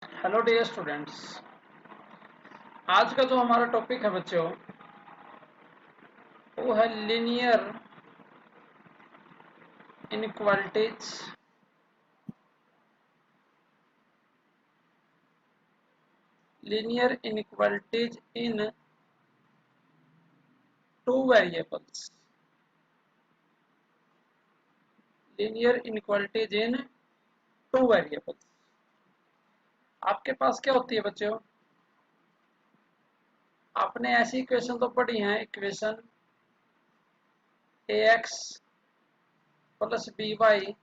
Hello dear students. आज का जो हमारा टॉपिक है बच्चों वो है लीनियर इनइक्वालिटीज। लीनियर इनइक्वालिटीज इन टू वेरिएबल्स। लीनियर इनइक्वालिटीज इन टू वेरिएबल्स। आपके पास क्या होती है बच्चों? आपने ऐसी इक्वेशन तो पढ़ी है, equation A X plus B Y,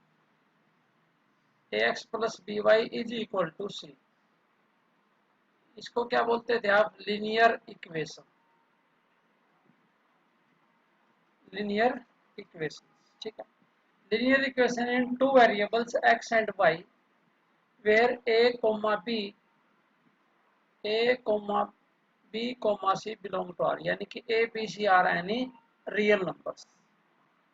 A X plus B Y is equal to C. इसको क्या बोलते थे आप? Linear equation. लीनियर इक्वेशन, ठीक है। Linear equation in two variables x and y where a comma b comma c belong to r, यानी कि a b c r any real numbers।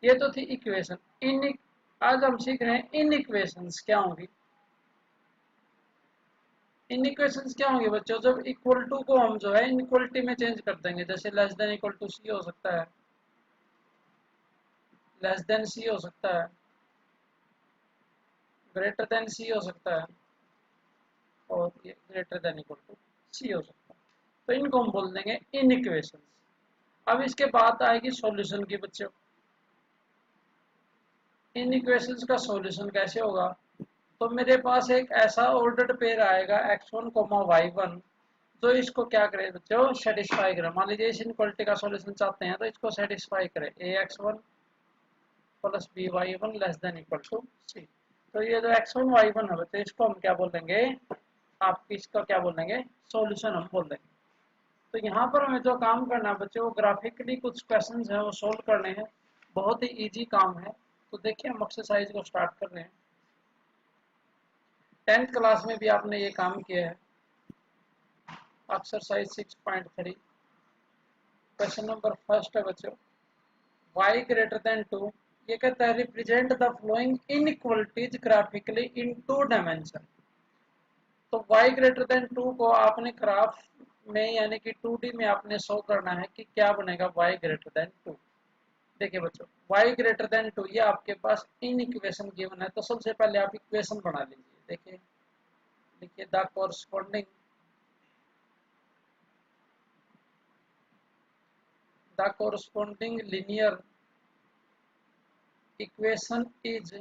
ये तो थी इक्वेशन। इन आज हम सीख रहे हैं इन इक्वेशंस क्या होंगी। इन इक्वेशंस क्या होंगे बच्चों? जब इक्वल टू को हम जो है इनइक्वलिटी में चेंज कर देंगे। जैसे लेस देन इक्वल टू सी हो सकता है, लेस देन सी हो सकता है, ग्रेटर देन सी हो सकता है, और ये ग्रेटर देन इक्वल टू सी हो सकता है। तो इनको हम बोल देंगे इन इक्वेशंस। अब इसके बाद आएगी सॉल्यूशन की बच्चों। इन इक्वेशंस का सॉल्यूशन कैसे होगा? तो मेरे पास एक ऐसा ऑर्डर्ड पेयर आएगा x1 y1, जो इसको क्या करे बच्चों? सेटिस्फाई करे। मान लीजिए इस इनइक्वालिटी का सॉल्यूशन चाहते हैं तो इसको सेटिस्फाई करे ax1 plus by1 less than equal to C. तो ये जो x1 y1 है बच्चों, इसको हम क्या बोलेंगे? आप इसका क्या बोलेंगे? सॉल्यूशन हम बोल देंगे। तो यहाँ पर हमें जो काम करना है बच्चों, वो ग्राफिकली कुछ क्वेश्चंस हैं वो सोल्व करने हैं। बहुत ही इजी काम है। तो देखिए हम एक्सरसाइज को स्टार्ट कर रहे हैं। 10th क्लास में भी आपने ये काम किया है। एक्सरसाइज 6.3, क्वेश्चन नंबर फर्स्ट है बच्चों, y ग्रेटर देन 2। ये कहता है represent the following inequalities graphically in two dimension. तो y ग्रेटर देन 2 को आपने ग्राफ में यानी कि 2D में आपने शो करना है कि क्या बनेगा y ग्रेटर देन 2। देखिए बच्चों, y ग्रेटर देन 2 ये आपके पास इन इक्वेशन गिवन है। तो सबसे पहले आप इक्वेशन बना लीजिए। देखिए देखिए the corresponding linear equation is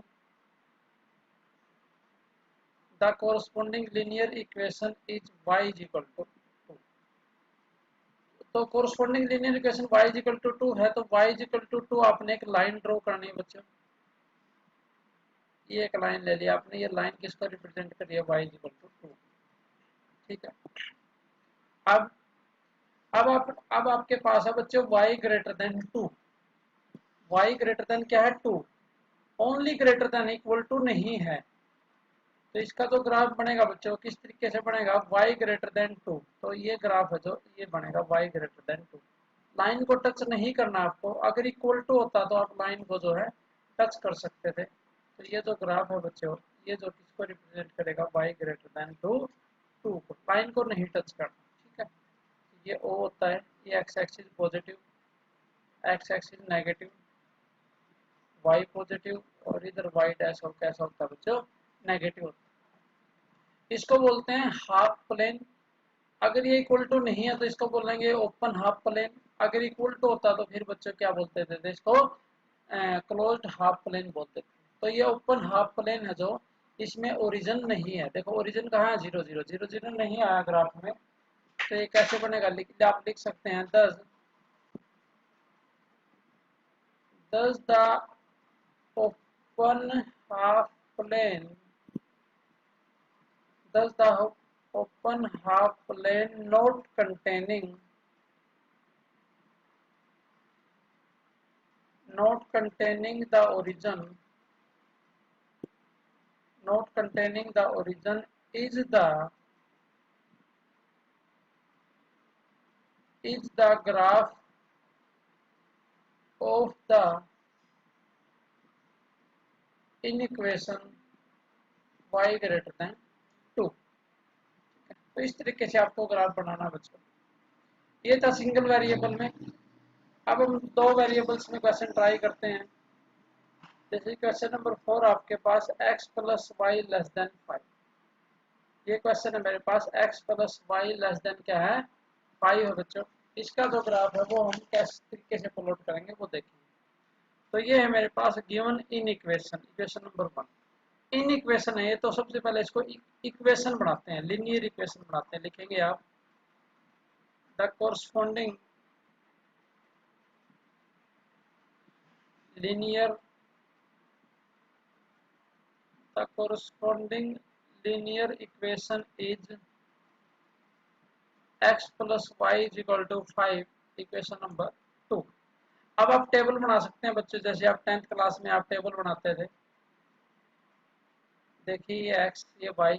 the corresponding linear equation is y is equal to 2। तो corresponding linear equation y is equal to 2 है, तो y इज इक्वल टू 2 आपने एक लाइन ड्रॉ करनी है बच्चों। ये एक लाइन ले लिया आपने। ये लाइन किसको रिप्रेजेंट कर रही है? y इज इक्वल टू 2, ठीक है। अब अब आपके पास है बच्चों y greater than 2। y greater than क्या है? 2। Only greater than equal to नहीं है। तो इसका जो ग्राफ बनेगा बच्चों किस तरीके से बनेगा? y greater than 2। तो ये ग्राफ है जो ये बनेगा y ग्रेटर देन 2। लाइन को टच नहीं करना आपको। अगर इक्वल टू होता तो आप लाइन को जो है टच कर सकते थे। तो ये जो ग्राफ है बच्चों, ये जो किसको रिप्रेजेंट करेगा? y ग्रेटर देन 2 को। लाइन को नहीं टच करना, ठीक है। ये O होता है, ये x axis positive, x axis negative, y positive, और इधर y डैश और कैसा होता है बच्चों? नेगेटिव होता है। इसको बोलते हैं हाफ प्लेन। अगर ये इक्वल टू नहीं है तो इसको बोलेंगे ओपन हाफ प्लेन। अगर इक्वल टू होता तो फिर बच्चों क्या बोलते थे? तो इसको क्लोज्ड हाफ प्लेन बोलते थे। तो ये ओपन हाफ प्लेन है जो इसमें ओरिजिन नहीं है। देखो ओरिजिन कहाँ है? 0 0 0 0 नहीं आया ग्राफ में। तो ये कैसे बनेगा? आप लिख सकते हैं thus the open half plane thus the open half plane not containing the origin is the graph of the inequation y greater than 2। तो इस तरीके से आपको ग्राफ बनाना बच्चों। ये था सिंगल वेरिएबल में। अब हम दो वेरिएबल्स में क्वेश्चन ट्राई करते हैं। जैसे क्वेश्चन नंबर 4 आपके पास x plus y less than 5। ये क्वेश्चन है मेरे पास, x plus y less than क्या है 5 है बच्चों। इसका जो ग्राफ है वो हम किस तरीके से प्लॉट करेंगे वो देखेंगे। तो ये है मेरे पास गिवन इन इक्वेशन, इक्वेशन नंबर 1 इन इक्वेशन है ये। तो सबसे पहले इसको इक्वेशन बनाते हैं, लीनियर इक्वेशन बनाते हैं। लिखेंगे आप the corresponding linear the corresponding linear equation is x plus y is equal to 5, equation number 2। अब आप टेबल बना सकते हैं बच्चों, जैसे आप 10th क्लास में आप टेबल बनाते थे। देखिए ये x ये y,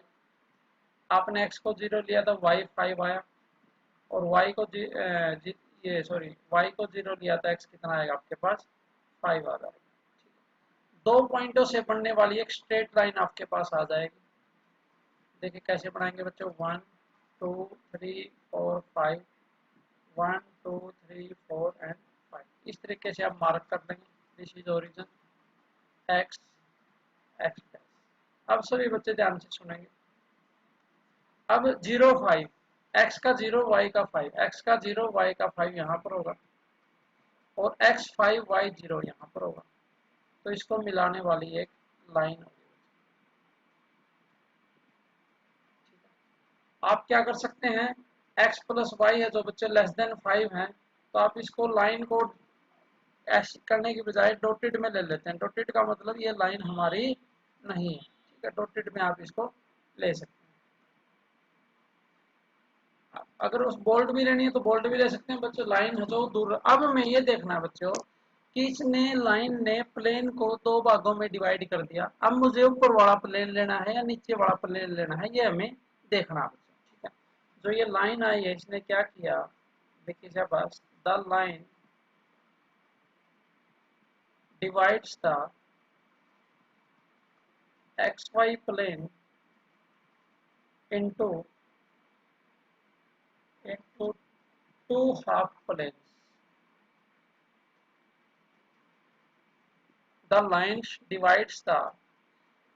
आपने x को 0 लिया था y 5 आया, और y को y को 0 लिया था x कितना आएगा आपके पास 5 आ जाएगा। दो पॉइंटों से बनने वाली एक स्ट्रेट लाइन आपके पास आ जाएगी। देखिए कैसे बनाएंगे बच्चों, 1 2 3 4 5, 1 2 3 4 एंड 5, इस तरीके से आप मार्क कर लेंगे। This is origin x x dash. अब सभी बच्चे ध्यान से सुनेंगे। अब 0 5, x का 0 y का 5, x का 0 y का 5 यहाँ पर होगा, और x 5 y 0 यहाँ पर होगा। तो इसको मिलाने वाली एक लाइन होगी। आप क्या कर सकते हैं, x प्लस वाई है जो बच्चे लेस देन 5 है, तो आप इसको लाइन को ऐसे करने की बजाय डॉटेड में ले लेते हैं। डॉटेड का मतलब ये लाइन हमारी नहीं है, ठीक है। डॉटेड में आप इसको ले सकते हैं। अगर उस बोल्ड भी लेनी है तो बोल्ड भी ले सकते हैं बच्चों। लाइन है जो दूर, अब हमें ये देखना है बच्चों कि इसने लाइन ने प्लेन को दो भागों में डिवाइड कर दिया। अब मुझे ऊपर वाला प्लेन लेना है या नीचे वाला प्लेन लेना है, ये हमें देखना है बच्चों, ठीक है। जो ये लाइन आई है इसने क्या किया, देखिए बस the line divides the xy plane into two half planes. The line divides the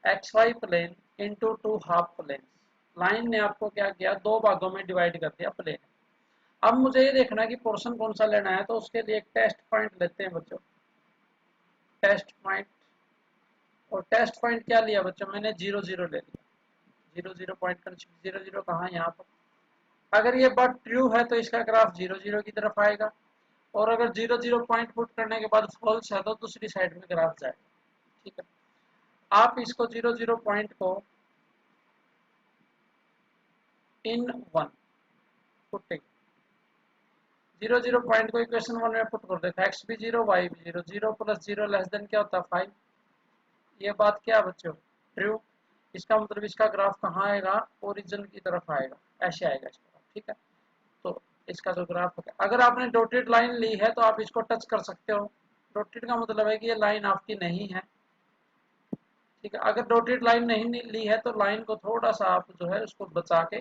xy plane into two half planes. Line ने आपको क्या किया, दो भागों में डिवाइड कर दिया प्लेन। अब मुझे ये देखना है कि पोर्शन कौन सा लेना है, तो उसके लिए एक टेस्ट पॉइंट लेते हैं बच्चों। टेस्ट पॉइंट, और टेस्ट पॉइंट क्या लिया बच्चों, मैंने 0 0 ले लिया। 0 0 पॉइंट कर, 0 0 कहाँ, यहाँ पर। अगर ये बात ट्रू है तो इसका ग्राफ 0 0 की तरफ आएगा, और अगर 0 0 पॉइंट पुट करने के बाद फॉल्स है तो दूसरी साइड में ग्राफ जाएगा, ठीक है। आप इसको 0 0 पॉइंट को इन 1 पुटिंग 0 0 पॉइंट को इक्वेशन 1 में पुट कर देता है, x भी 0 y भी 0, 0 प्लस 0 लेस देन क्या होता है 5। ये बात क्या बच्चों, ट्रू। इसका मतलब इसका ग्राफ कहाँ आएगा, ओरिजिन की तरफ आएगा, ऐसे आएगा इसका, ठीक है। तो इसका जो ग्राफ है, अगर आपने डॉटेड लाइन ली है तो आप इसको टच कर सकते हो। डॉटेड का मतलब है कि ये लाइन आपकी नहीं है, ठीक है। अगर डॉटेड लाइन नहीं ली है तो लाइन को थोड़ा सा आप जो है उसको बचा के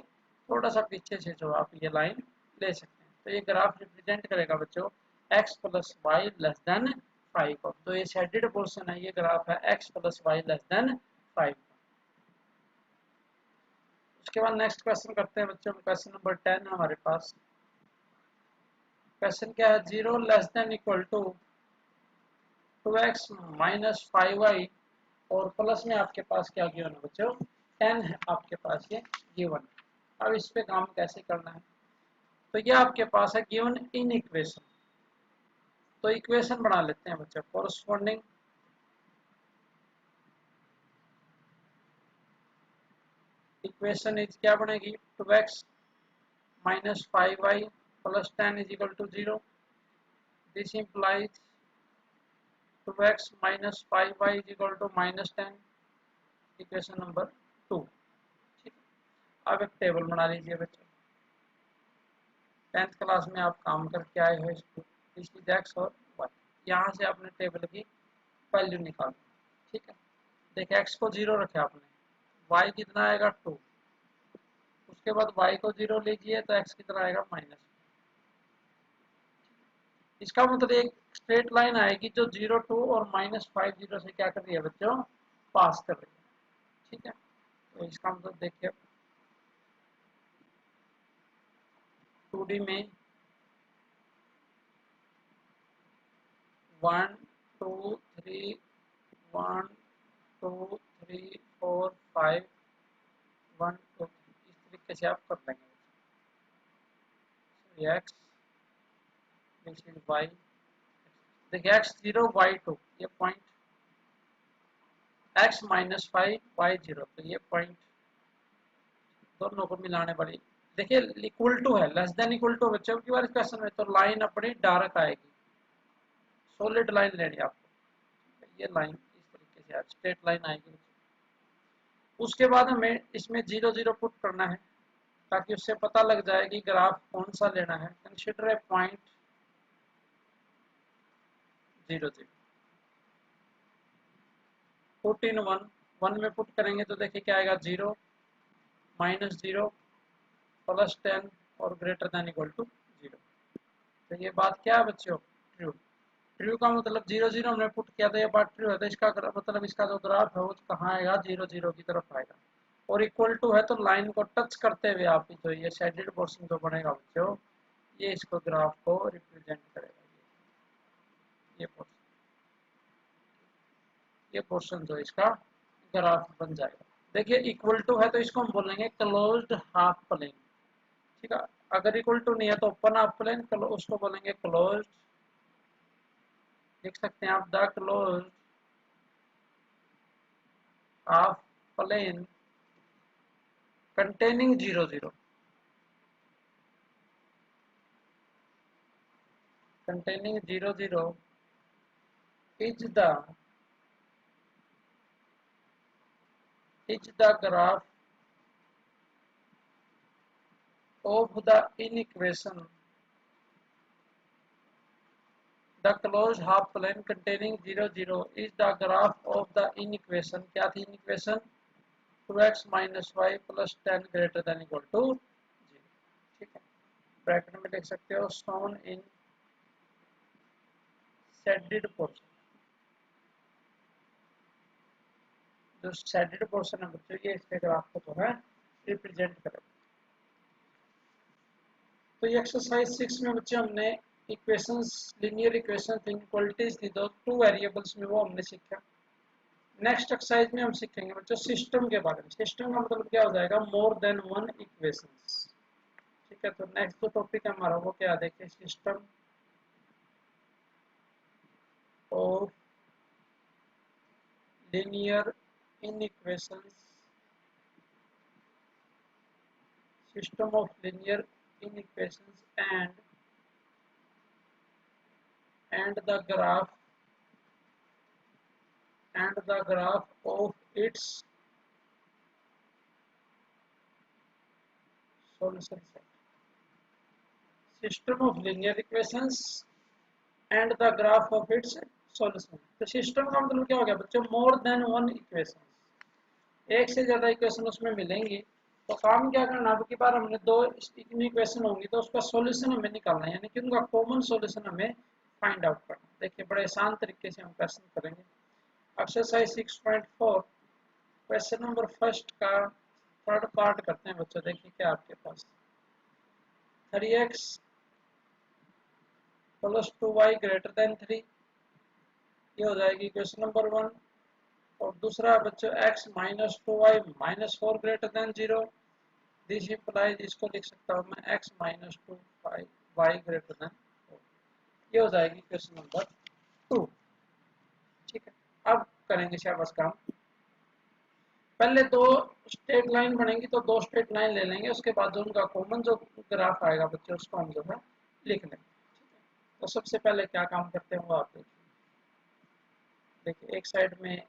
थोड़ा सा पीछे से जो आप ये लाइन ले सकते हैं। तो ये ग्राफ रिप्रेजेंट करेगा बच्चों x plus y less than 5 को। तो ये शेडेड पोर्शन है, ये ग्राफ है x plus y less than 5। उसके बाद नेक्स्ट क्वेश्चन करते हैं बच्चों। क्वेश्चन नंबर 10 है हमारे पास। क्वेश्चन क्या है, 0 less than equal to 2x minus 5y, और प्लस में आपके पास क्या गिवन है बच्चों 10 है आपके पास ये गिवन। अब इस पे काम कैसे करना है, तो ये आपके पास है गिवन इन इक्वेशन। तो इक्वेशन बना लेते हैं बच्चों। कोरस्पॉन्डिंग इक्वेशन इज क्या बनेगी, 2x minus 5y plus 10 is equal to 0। This implies 2x minus 5y is equal to minus 10, equation number 2, ठीक है। अब एक टेबल बना लीजिए बच्चों। 10th क्लास में आप काम करके आए हो इसको, इसकी x और y, यहाँ से आपने टेबल की वैल्यू निकाली, ठीक है। देखिए x को 0 रखे आपने, y कितना आएगा 2, उसके बाद y को 0 लीजिए तो x कितना आएगा माइनस। इसका मतलब एक स्ट्रेट लाइन आएगी जो 0 2 और -5 0 से क्या कर रही है बच्चों, पास कर रही है। ठीक है, तो इसका मतलब देखिए 2D में 1 2 3 1 2 3 4 5 1 2 3 इस तरीके से आप कर लेंगे। x दिस इज y, देखिए x0 y2 ये पॉइंट, x -5 y0 तो ये पॉइंट, दोनों को मिलाने वाली देखिए इक्वल टू है, लेस देन इक्वल टू बच्चों की बार क्वेश्चन में तो लाइन अपनी डार्क आएगी, सॉलिड लाइन लेनी है आपको। ये लाइन इस तरीके से स्ट्रेट लाइन आएगी। उसके बाद हमें इसमें 0 0 पुट करना है ताकि उससे पता लग जाए कि ग्राफ कौन सा लेना है। Consider a point 0 0 put in 1 1 में पुट करेंगे तो देखिए क्या आएगा 0 -0 +10 और ग्रेटर देन इक्वल टू 0। तो ये बात क्या है बच्चों, ट्रू। ट्रू का मतलब 0 0 हमने पुट किया था, ये बात ट्रू है तो इसका मतलब इसका जो ग्राफ है वो कहाँ आएगा, 0 0 की तरफ आएगा। और इक्वल टू है तो लाइन को टच करते हुए आप जो ये शेडेड पोर्शन जो बनेगा बच्चों, ये इसको ग्राफ को रिप्रेजेंट करेगा। ये पोर्शन जो इसका ग्राफ बन जाएगा। देखिए इक्वल टू है तो इसको हम बोलेंगे क्लोज्ड हाफ प्लेन। ठीक है, अगर इक्वल टू नहीं है तो ओपन हाफ प्लेन, उसको बोलेंगे क्लोज्ड, लिख सकते हैं आप the closed half plane containing 0 0, containing 0 0 is the graph of the inequation, the closed half plane containing 0 0 is the graph of the inequation, क्या थी equation, 2x - y + 10 greater than equal to 0। ठीक है, bracket में लिख सकते हो shown in shaded portion, जो shaded portion है बच्चों ये इसके ग्राफ को जो है रिप्रेजेंट करेगा। तो ये एक्सरसाइज 6 में बच्चे हमने इक्वेशंस, लीनियर इक्वेशंस, इनइक्वालिटीज थी दो 2 वेरिएबल्स में, वो हमने सीखा। नेक्स्ट एक्सरसाइज में हम सीखेंगे बच्चों सिस्टम के बारे में। सिस्टम का मतलब क्या हो जाएगा, मोर देन वन इक्वेशंस। ठीक है, तो नेक्स्ट जो टॉपिक है हमारा वो क्या देखिए, system of linear inequations, system of linear inequations and the graph of its solution set, system of linear equations and the graph of its solution। तो सिस्टम का मतलब क्या हो गया बच्चों, मोर देन वन इक्वेशन, एक से ज्यादा इक्वेशन उसमें मिलेंगी। तो काम क्या करना, अब की बार हमने दो इक्वेशन होंगी तो उसका सॉल्यूशन हमें निकालना है, यानी कि उनका कॉमन सॉल्यूशन हमें फाइंड आउट करना। देखिए बड़े आसान तरीके से हम क्वेश्चन करेंगे। एक्सरसाइज 6.4 क्वेश्चन नंबर फर्स्ट का थर्ड पार्ट करते हैं बच्चों। देखिए क्या आपके पास 3x + 2y greater than 3, ये हो जाएगी क्वेश्चन नंबर 1। और दूसरा बच्चों x - 2y - 4 greater than 0, this implies, इसको लिख सकता हूँ मैं x - 2y greater than 4, ये हो जाएगी क्वेश्चन नंबर 2। ठीक है, अब करेंगे शाबाश काम। पहले दो स्ट्रेट लाइन बनेंगी तो दो स्ट्रेट लाइन ले लेंगे, उसके बाद जो उनका कॉमन जो ग्राफ आएगा बच्चों उसको हम जो है लिख लेंगे। तो सबसे पहले क्या काम करते हैं वो आप देखिए एक साइड में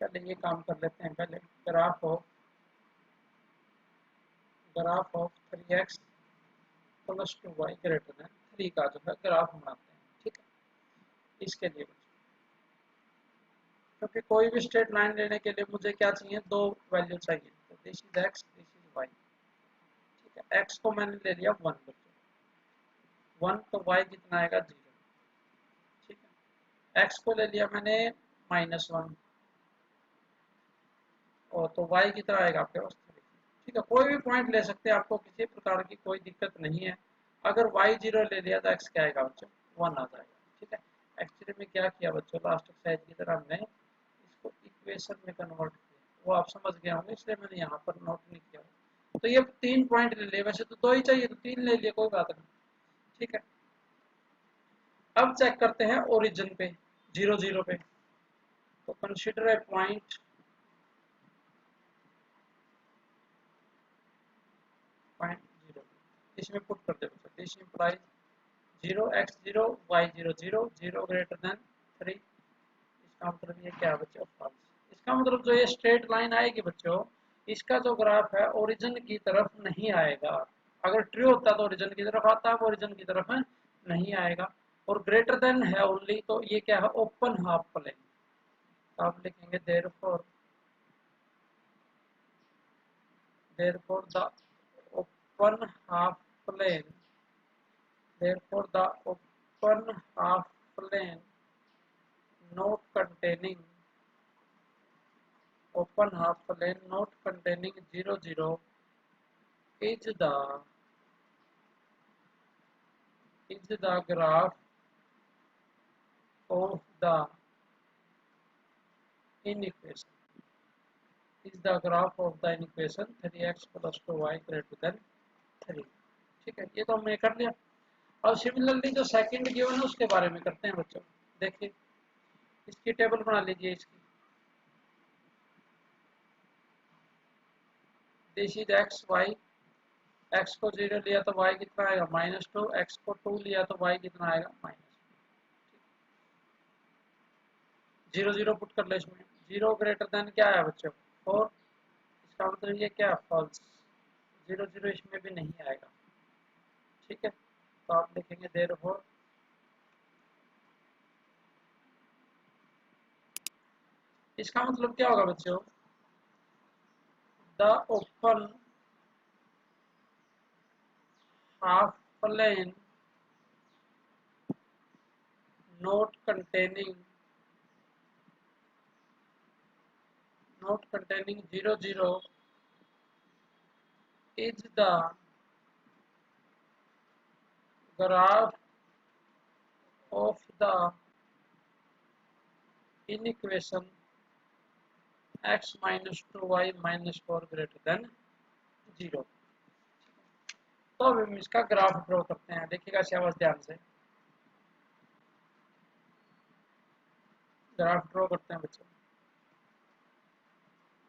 पहले ये काम कर लेते हैं। पहले graph of 3x + 2y greater than 3 का जो है ग्राफ बनाते हैं। ठीक है, इसके लिए क्योंकि कोई भी स्ट्रेट लाइन लेने के लिए मुझे क्या चाहिए, दो वैल्यू चाहिए। तो this is x, this is y। X को मैंने ले लिया 1 बच्चों, 1 तो वाई कितना आएगा 0। ठीक है, एक्स को ले लिया मैंने -1 और तो वाई कितना आएगा आपके पास 3। ठीक है, कोई भी पॉइंट ले सकते हैं, आपको किसी प्रकार की कोई दिक्कत नहीं है। अगर y 0 ले लिया तो x क्या आएगा बच्चों 1 आ जाएगा। ठीक है, एक्चुअली में क्या किया बच्चों, लास्ट एक्सरसाइज की तरह हमने इसको इक्वेशन में कन्वर्ट किया, वो आप समझ गए होंगे, इसलिए मैंने यहाँ पर नोट नहीं किया। तो ये 3 पॉइंट ले लिए, वैसे तो 2 ही चाहिए तो 3 ले लिए, कोई बात नहीं। ठीक है, अब चेक करते हैं ओरिजिन पे 0 0 पे। तो कंसीडर ए पॉइंट पॉइंट 0, इसमें पुट कर दे बच्चों, this implies 0x 0 y 0 0 0 greater than 3। इसका मतलब ये क्या है बच्चों, फॉल्स। इसका मतलब जो ये स्ट्रेट लाइन आएगी बच्चों, इसका जो ग्राफ है ओरिजिन की तरफ नहीं आएगा। अगर ट्रू होता तो ओरिजिन की तरफ आता है, ओरिजिन की तरफ नहीं आएगा। और ग्रेटर देन है ओनली, तो ये क्या है, ओपन हाफ प्लेन। तो आप लिखेंगे therefore the open half plane, therefore the open half plane not containing 0 0 is the graph of the inequation 3x plus 2y greater than 3। ठीक है, ये तो हमने कर लिया। और सिमिलरली जो सेकंड गिवन है उसके बारे में करते हैं बच्चों। देखिए, इसकी टेबल बना लीजिए। इसकी this is x y, x को 0 लिया तो y कितना आएगा -2, एक्स को 2 लिया तो y कितना आएगा -0 0 पुट कर ले इसमें। 0 ग्रेटर देन क्या है बच्चों 4, इसका मतलब ये क्या फॉल्स, 0 0 इसमें भी नहीं आएगा। ठीक है, तो आप लिखेंगे देयरफॉर इसका मतलब क्या होगा बच्चों, the open half plane not containing 0 0 is the graph of the inequation x minus 2y minus 4 greater than 0। तो अब हम इसका ग्राफ ड्रॉ करते हैं। देखिएगा शाबाश, ध्यान से ग्राफ ड्रॉ करते हैं बच्चों,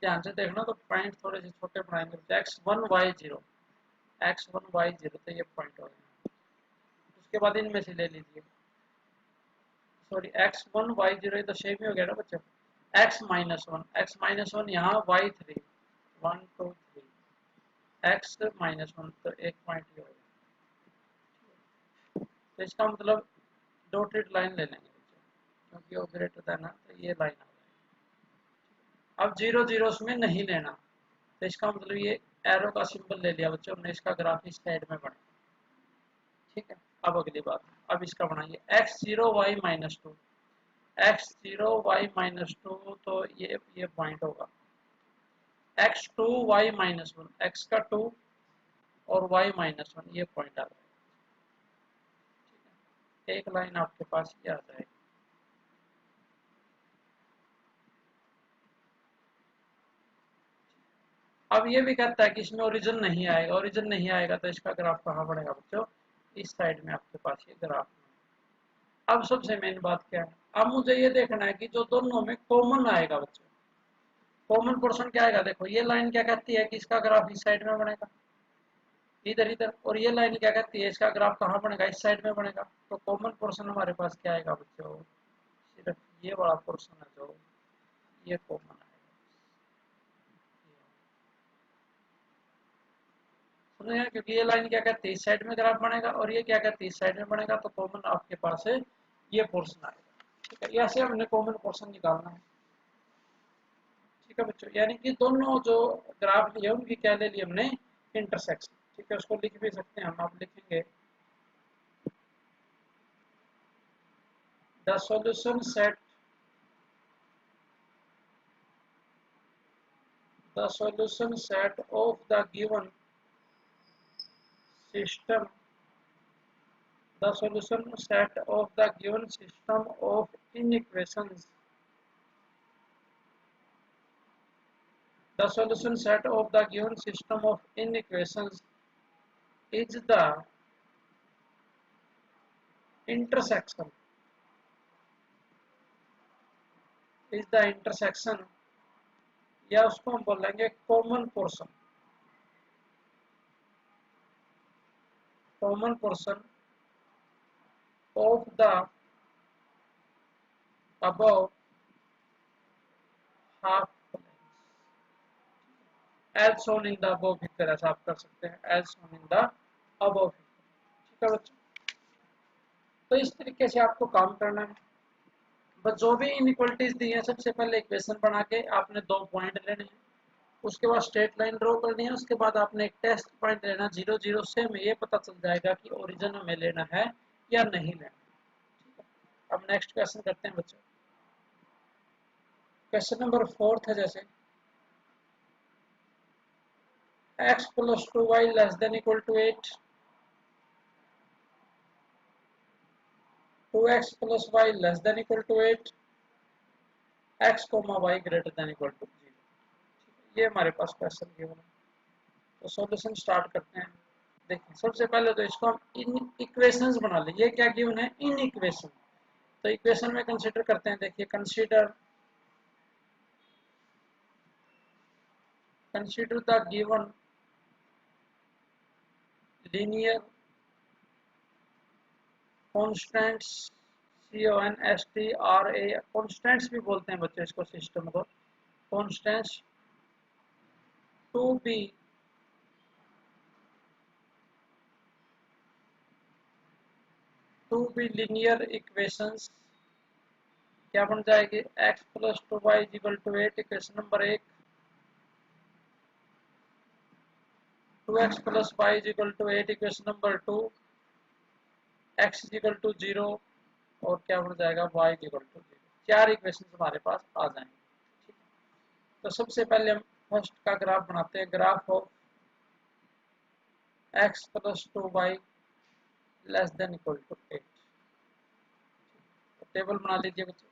ध्यान से देखना। तो पॉइंट थोड़े से छोटे बनाएंगे। x1 y0 तो ये पॉइंट हो गया। उसके बाद इनमें से ले लीजिए, सॉरी x1 y0 तो सेम ही हो गया ना बच्चों। x-1 यहाँ y3 1 2 3 x-1 तो एक पॉइंट ही हो गया। तो इसका मतलब डॉटेड लाइन ले लेंगे बच्चों, क्योंकि वो ग्रेटर देन है तो ये लाइन आ जाएगी। अब 0 0 में नहीं लेना, तो इसका मतलब ये एरो का सिंबल ले लिया बच्चों हमने, इसका ग्राफ इस साइड में बना। ठीक है, अब अगली बात, अब इसका बनाइए x0 y -2 x0 y -2 तो ये पॉइंट होगा x2 y -1 x का 2 और y -1 ये पॉइंट आ जाएगा। एक लाइन आपके पास ये आ जाएगी। अब ये भी कहता है कि इसमें ओरिजिन नहीं आएगा, ओरिजिन नहीं आएगा तो इसका ग्राफ कहाँ पड़ेगा बच्चों, इस साइड में आपके पास ये ग्राफ। अब सबसे मेन बात क्या है, अब मुझे ये देखना है कि जो दोनों में कॉमन आएगा बच्चों, कॉमन पोर्शन क्या आएगा। देखो ये लाइन क्या कहती है कि इसका ग्राफ इस साइड में बनेगा, इधर इधर, और ये लाइन क्या कहती है इसका ग्राफ कहाँ बनेगा, इस साइड में बनेगा। तो कॉमन पोर्शन हमारे पास क्या आएगा बच्चों, सिर्फ ये वाला पोर्शन है जो ये कॉमन आएगा। समझे, क्योंकि ये लाइन क्या कहती है इस साइड में ग्राफ बनेगा और ये क्या कहती है इस साइड में बनेगा, तो कॉमन आपके पास है ये पोर्शन आएगा। ठीक है, ऐसे हमने कॉमन पोर्शन निकालना है। ठीक है बच्चों, यानी कि दोनों जो ग्राफ लिए उनकी क्या ले ली हमने, इंटरसेक्शन। ठीक है, उसको लिख भी सकते हैं हम। आप लिखेंगे the solution set of the given system the solution set of the given system of inequations the solution set of the given system of inequations is the intersection या उसको हम बोलेंगे common portion of the above half as shown in the above figure। ऐसा आप कर सकते हैं as shown in the above figure। ठीक है बच्चों, तो इस तरीके से आपको काम करना है। बस जो भी इनइक्वालिटीज दी है, सबसे पहले इक्वेशन बना के आपने 2 पॉइंट लेने हैं, उसके बाद स्ट्रेट लाइन ड्रॉ करनी है, उसके बाद आपने एक टेस्ट पॉइंट लेना 0 0 से हमें ये पता चल जाएगा कि ओरिजिन हमें लेना है या नहीं लेना। ठीक है, अब नेक्स्ट क्वेश्चन करते हैं बच्चों। क्वेश्चन नंबर 4 है, जैसे x plus 2y less than equal to 8, 2x plus y less than equal to 8, x comma y greater than equal to 0। ये हमारे पास क्वेश्चन गिवन है, तो सॉल्यूशन स्टार्ट करते हैं। देखिए, सबसे पहले तो इसको हम इन इक्वेशंस बना लें। ये क्या गिवन है? Inequation. तो इक्वेशन में कंसीडर करते हैं। देखिए, consider the given linear constants, CONSTRA, constants भी बोलते हैं बच्चे इसको, सिस्टम को constants to be linear equations. क्या बन जाएगी? x plus 2y is equal to 8, equation number 1, 2x plus y is equal to 8, equation number 2, x is equal to 0, और क्या बन जाएगा? y is equal to 0। 4 equation हमारे पास आ जाएंगे। ठीक है, तो सबसे पहले हम फर्स्ट का ग्राफ बनाते हैं। Graph of x plus 2y less than equal to 8। तो टेबल बना लीजिए बच्चों।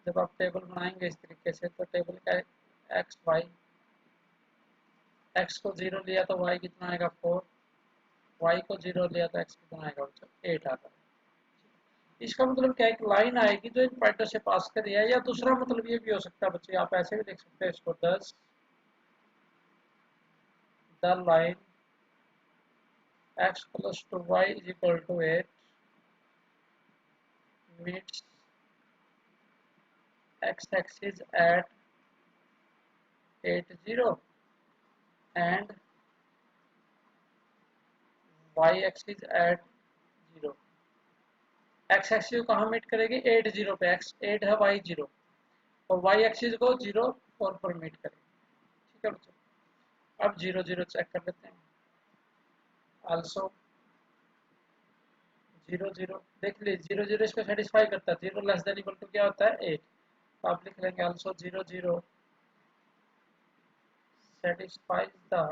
जब आप टेबल बनाएंगे इस तरीके से, तो टेबल का एक्स वाई, एक्स को 0 लिया तो वाई कितना आएगा? 4, वाई को 0 लिया तो एक्स कितना आएगा बच्चों? 8 आता है। इसका मतलब क्या? एक लाइन आएगी जो इन पॉइंटों से पास कर रही है, या दूसरा मतलब ये भी हो सकता है बच्चे, आप ऐसे भी देख सकते हैं इसको, 10 the line x plus 2y is equal to 8 meets x-axis at 8 0 and y-axis at 0। x axis को कहाँ मीट करेगी? 8 0 पे। x 8 है, y 0, और y एक्सिस को 0 4 पर मीट करेगी। ठीक है बच्चों, अब 0 0 चेक कर लेते हैं। आल्सो 0 0, देख लीजिए 0 0 इसको सेटिस्फाई करता है। 0 लेस देन इक्वल टू क्या होता है? 8। तो आप लिख लेंगे also 0 0 satisfies the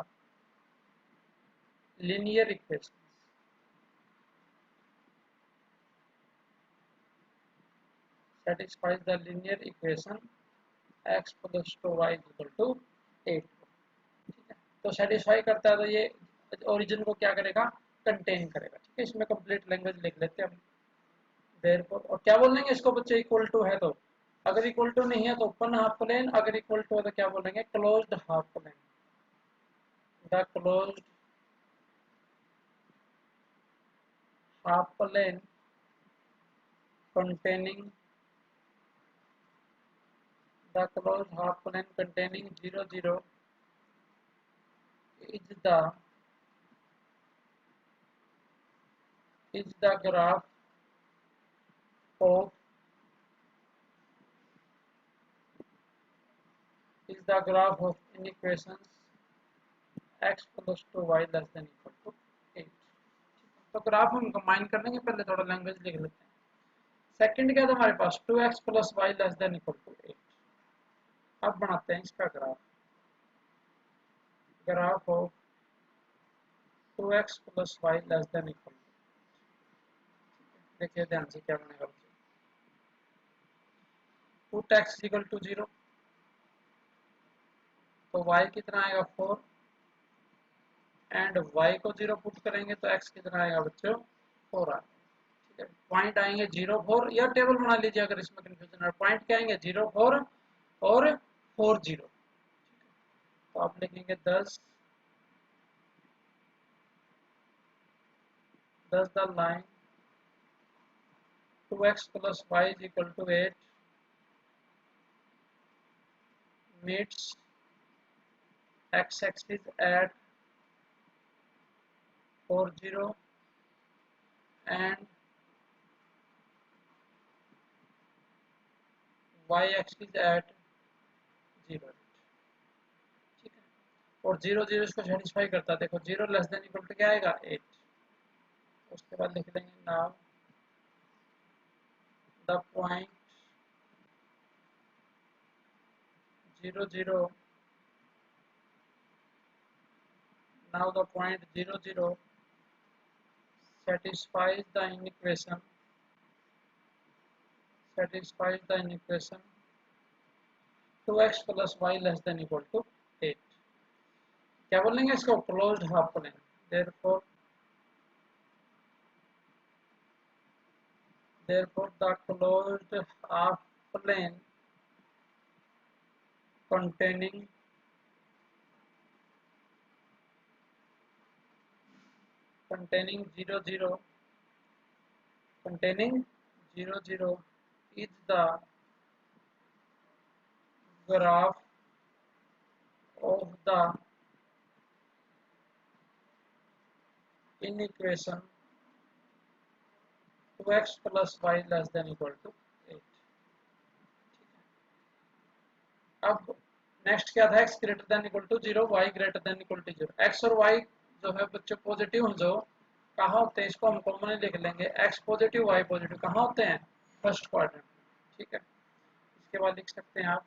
linear equation x plus 2y is equal to 8। ठीक है, तो सेटिस्फाई करता है, तो ये ओरिजिन को क्या करेगा? कंटेन करेगा। ठीक है, इसमें कंप्लीट लैंग्वेज लिख लेते हैं हम। देयरफॉर, और क्या बोलेंगे इसको बच्चे? इक्वल टू है तो, अगर इक्वल टू नहीं है तो ओपन हाफ प्लेन, अगर इक्वल टू है तो क्या बोलेंगे? Closed half plane. The closed half plane containing the closed half plane containing 0 0 is the graph of inequations x plus 2y less than equal to 8। तो graph हम combine कर लेंगे, पहले थोड़ा लैंग्वेज लिख लेते हैं। सेकंड क्या था हमारे पास, 2x plus y less than equal to 8। अब बनाते हैं इसका graph, graph of 2x plus y less than equal to, देखिए ध्यान से क्या बनेगा। पुट x इक्वल टू 0, तो y कितना आएगा 4, एंड y को 0 पुट करेंगे तो x कितना आएगा बच्चों 4 आएगा। ठीक है, पॉइंट आएंगे 0 4, या टेबल बना लीजिए अगर इसमें कंफ्यूजन है। पॉइंट क्या आएंगे 0 4 और 4 0। तो आप लिखेंगे 10 the line 2x plus y is equal to 8 meets x-axis at 4 0 and y-axis at 0। ठीक है, और 0 0 इसको सेटिस्फाई करता है। देखो 0 लेस देन इक्वल टू क्या आएगा 8। उसके बाद लिख लेंगे now the point 0 0, now the point 0 0 satisfies the inequation 2x plus y less than equal to 8। क्या बोलेंगे इसको, closed half plane. therefore the closed half plane containing 0 0 is the graph of the inequation 2x plus y less than equal to 8। अब next क्या था, x greater than equal to 0, y greater than equal to 0। x और y जो है बच्चों positive जो कहाँ होते हैं, इसको हम कॉमनली लिख लेंगे, x पॉजिटिव y पॉजिटिव कहाँ होते हैं, फर्स्ट क्वाड्रेंट। ठीक है, इसके बाद लिख सकते हैं आप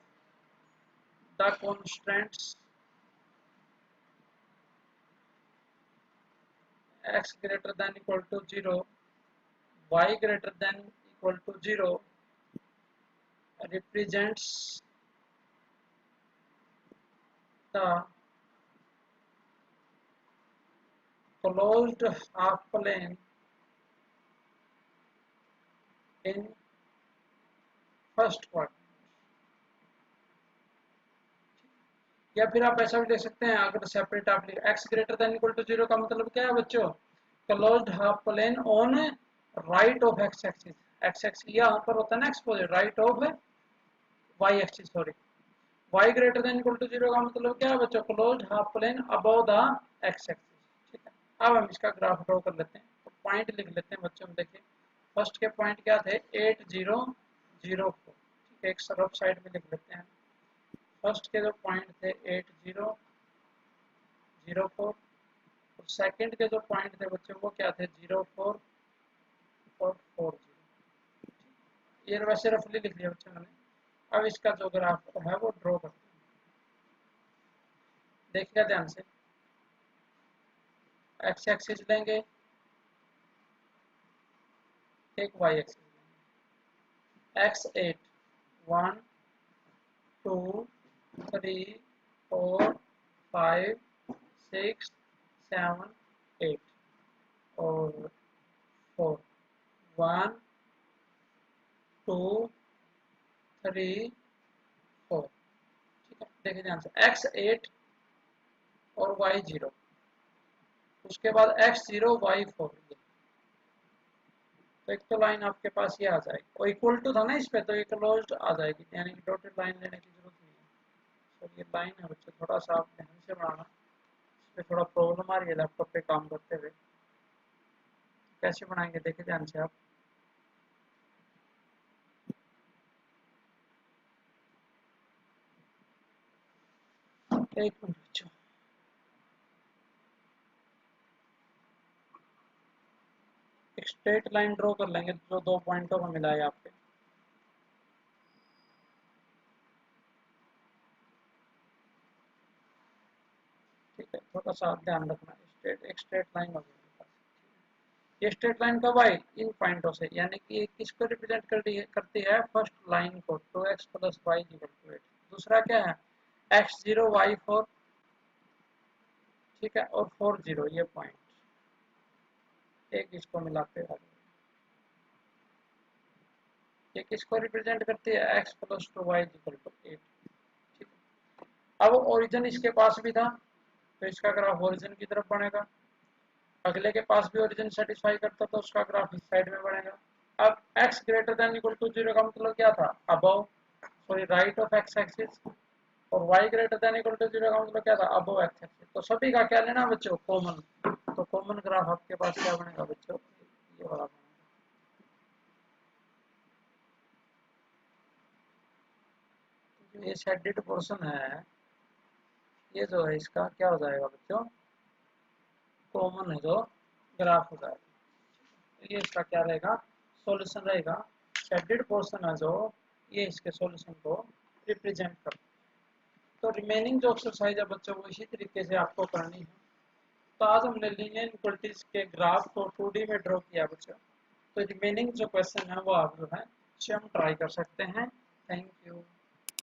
the constants x greater than equal to 0, y greater than equal to 0 represents the closed half plane in first quadrant. या फिर आप ऐसा भी देख सकते हैं, अगर सेपरेट आप x greater than equal to 0 का मतलब क्या है बच्चों, closed half plane on right of x axis. x axis यहाँ पर होता है ना exposure, right of y axis, sorry. y greater than equal to 0 का मतलब क्या है बच्चों, closed half plane above the x axis. ठीक है, अब हम इसका ग्राफ ड्रॉ कर लेते हैं। तो पॉइंट लिख लेते हैं बच्चों, हम देखिए फर्स्ट के पॉइंट क्या थे 8 0 0 4। ठीक है, एक रफ साइड में लिख लेते हैं। फर्स्ट के जो पॉइंट थे 8 0 0 4, और सेकंड के जो पॉइंट थे बच्चों वो क्या थे 0 4 और 4 0। ये वैसे रफली लिख लिया बच्चों मैंने। अब इसका जो ग्राफ है वो ड्रॉ करते हैं, देखिएगा ध्यान से। एक्स एक्सिस लेंगे, एक वाई एक्सिस लेंगे। एक्स 8 1 2 3 4 5 6 7 8 और 4 1 2 3 4। ठीक है, देखिए ध्यान से एक्स 8 और वाई 0, उसके बाद x 0 y 4। तो एक तो लाइन आपके पास ये आ जाएगी, और इक्वल टू था ना इस पे, तो ये क्लोज्ड आ जाएगी, यानी कि डॉटेड लाइन लेने की जरूरत नहीं है। तो ये लाइन है बच्चे, थोड़ा सा आप ध्यान से बनाना, इस पे थोड़ा प्रॉब्लम आ रही है लैपटॉप पे काम करते हुए। कैसे बनाएंगे देखिए ध्यान से आप। एक मिनट बच्चों, एक स्ट्रेट लाइन ड्रॉ कर लेंगे जो दो पॉइंटों को मिलाए आपके। ठीक है, थोड़ा सा ध्यान रखना, एक स्ट्रेट लाइन हो गई। ये स्ट्रेट लाइन कब आई? इन पॉइंटों से, यानी कि किसको रिप्रेजेंट करती है? फर्स्ट लाइन को, 2x plus Y equal to 8। दूसरा क्या है? x0 y4, ठीक है, और 4 0, ये पॉइंट एक इसको मिलाते हैं। ये किसको रिप्रेजेंट करती है? x plus 2y equal to 8। ठीक है, अब ओरिजिन इसके पास भी था तो इसका ग्राफ ओरिजिन की तरफ बनेगा, अगले के पास भी ओरिजिन सेटिस्फाई करता तो उसका ग्राफ इस साइड में बढ़ेगा। अब x greater than equal to 0 का मतलब क्या था? Above, sorry right of x axis, और y greater than equal to 0 का मतलब क्या था? Above x axis. तो सभी का क्या लेना बच्चों? कॉमन। तो कॉमन ग्राफ आपके पास क्या बनेगा बच्चों? ये वाला बनेगा। ये शेडेड पोर्शन है, ये जो है इसका क्या हो जाएगा बच्चों? कॉमन है जो ग्राफ हो जाएगा। ये इसका क्या रहेगा? सॉल्यूशन रहेगा। शेडेड पोर्शन है जो, ये इसके सॉल्यूशन को रिप्रेजेंट करता है। तो रिमेनिंग जो एक्सरसाइज है बच्चों वो इसी तरीके से आपको करनी है। तो आज हमने लीनियर इक्वलिटीज के ग्राफ को 2D में ड्रॉ किया बच्चों। तो रिमेनिंग जो क्वेश्चन है वो आप जो है स्वयं ट्राई कर सकते हैं। Thank you.